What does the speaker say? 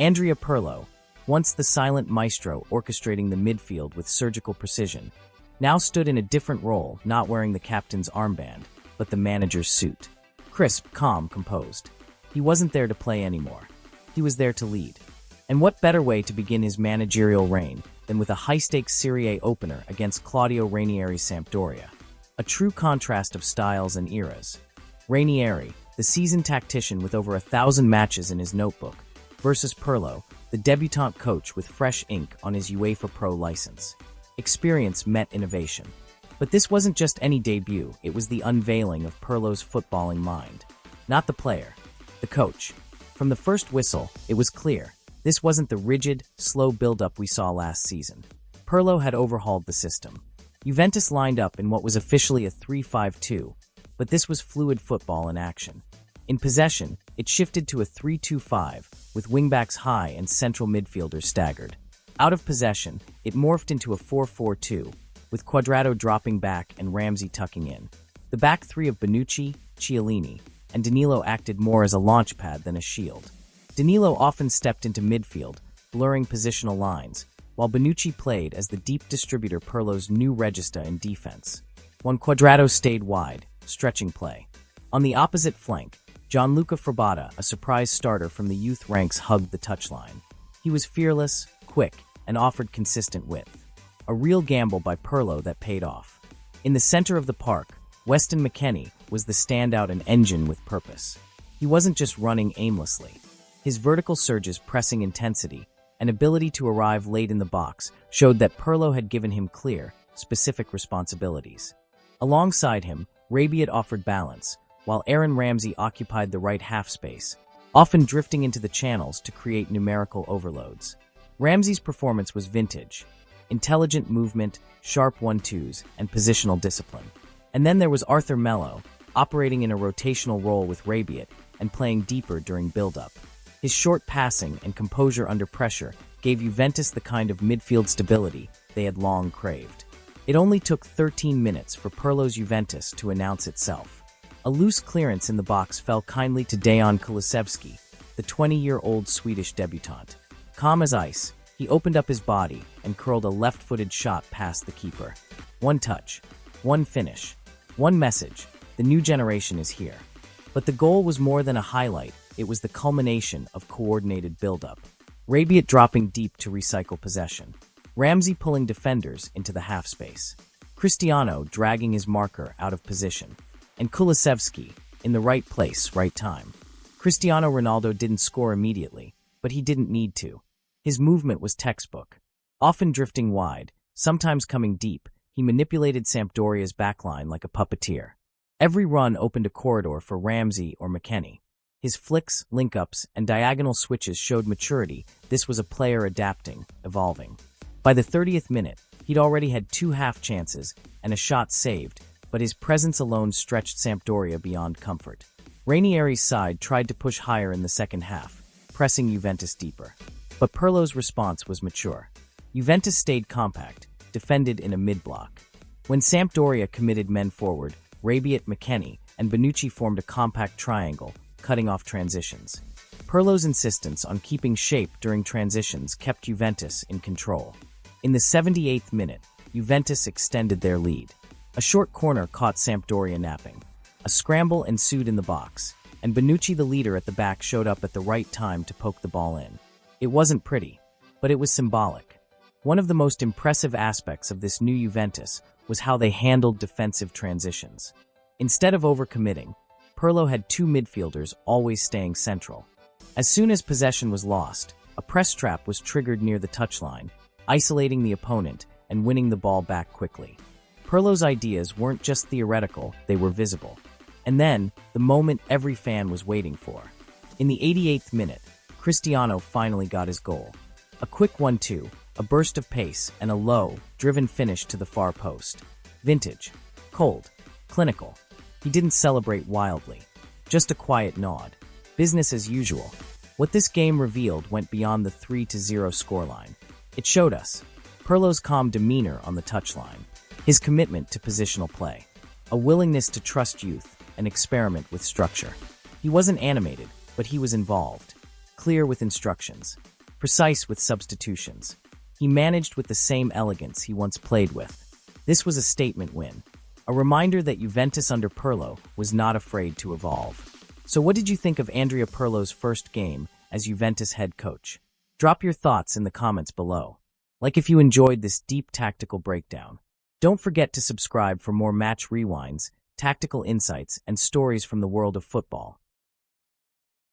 Andrea Pirlo, once the silent maestro orchestrating the midfield with surgical precision, now stood in a different role, not wearing the captain's armband, but the manager's suit. Crisp, calm, composed. He wasn't there to play anymore. He was there to lead. And what better way to begin his managerial reign than with a high-stakes Serie A opener against Claudio Ranieri's Sampdoria? A true contrast of styles and eras. Ranieri, the seasoned tactician with over 1,000 matches in his notebook, versus Pirlo, the debutante coach with fresh ink on his UEFA Pro license. Experience met innovation. But this wasn't just any debut, it was the unveiling of Pirlo's footballing mind. Not the player, the coach. From the first whistle, it was clear. This wasn't the rigid, slow build-up we saw last season. Pirlo had overhauled the system. Juventus lined up in what was officially a 3-5-2, but this was fluid football in action. In possession, it shifted to a 3-2-5, with wingbacks high and central midfielders staggered. Out of possession, it morphed into a 4-4-2, with Cuadrado dropping back and Ramsey tucking in. The back three of Bonucci, Chiellini, and Danilo acted more as a launchpad than a shield. Danilo often stepped into midfield, blurring positional lines, while Bonucci played as the deep distributor Pirlo's new regista in defense. When Cuadrado stayed wide, stretching play. On the opposite flank, Gianluca Frabata, a surprise starter from the youth ranks, hugged the touchline. He was fearless, quick, and offered consistent width. A real gamble by Pirlo that paid off. In the center of the park, Weston McKennie was the standout and engine with purpose. He wasn't just running aimlessly. His vertical surges, pressing intensity, and ability to arrive late in the box showed that Pirlo had given him clear, specific responsibilities. Alongside him, Rabiot offered balance, while Aaron Ramsey occupied the right half space, often drifting into the channels to create numerical overloads. Ramsey's performance was vintage. Intelligent movement, sharp 1-2s, and positional discipline. And then there was Arthur Melo, operating in a rotational role with Rabiot and playing deeper during build-up. His short passing and composure under pressure gave Juventus the kind of midfield stability they had long craved. It only took 13 minutes for Pirlo's Juventus to announce itself. A loose clearance in the box fell kindly to Dejan Kulusevski, the 20-year-old Swedish debutant. Calm as ice, he opened up his body and curled a left-footed shot past the keeper. One touch, one finish, one message: the new generation is here. But the goal was more than a highlight, it was the culmination of coordinated build-up. Rabiot dropping deep to recycle possession. Ramsey pulling defenders into the half space. Cristiano dragging his marker out of position. And Kulusevski in the right place, right time. Cristiano Ronaldo didn't score immediately, but he didn't need to. His movement was textbook. Often drifting wide, sometimes coming deep, he manipulated Sampdoria's backline like a puppeteer. Every run opened a corridor for Ramsey or McKennie. His flicks, link-ups, and diagonal switches showed maturity. This was a player adapting, evolving. By the 30th minute, he'd already had 2 half chances and a shot saved, but his presence alone stretched Sampdoria beyond comfort. Ranieri's side tried to push higher in the second half, pressing Juventus deeper. But Pirlo's response was mature. Juventus stayed compact, defended in a mid-block. When Sampdoria committed men forward, Rabiot, McKennie, and Bonucci formed a compact triangle, cutting off transitions. Pirlo's insistence on keeping shape during transitions kept Juventus in control. In the 78th minute, Juventus extended their lead. A short corner caught Sampdoria napping. A scramble ensued in the box, and Bonucci, the leader at the back, showed up at the right time to poke the ball in. It wasn't pretty, but it was symbolic. One of the most impressive aspects of this new Juventus was how they handled defensive transitions. Instead of overcommitting, Pirlo had 2 midfielders always staying central. As soon as possession was lost, a press trap was triggered near the touchline, isolating the opponent and winning the ball back quickly. Pirlo's ideas weren't just theoretical, they were visible. And then, the moment every fan was waiting for. In the 88th minute, Cristiano finally got his goal. A quick 1-2, a burst of pace, and a low, driven finish to the far post. Vintage. Cold. Clinical. He didn't celebrate wildly. Just a quiet nod. Business as usual. What this game revealed went beyond the 3-0 scoreline. It showed us Pirlo's calm demeanor on the touchline, his commitment to positional play, a willingness to trust youth and experiment with structure. He wasn't animated, but he was involved. clear with instructions, precise with substitutions. He managed with the same elegance he once played with. This was a statement win, a reminder that Juventus under Pirlo was not afraid to evolve. So what did you think of Andrea Pirlo's first game as Juventus head coach? Drop your thoughts in the comments below. Like if you enjoyed this deep tactical breakdown. Don't forget to subscribe for more match rewinds, tactical insights, and stories from the world of football.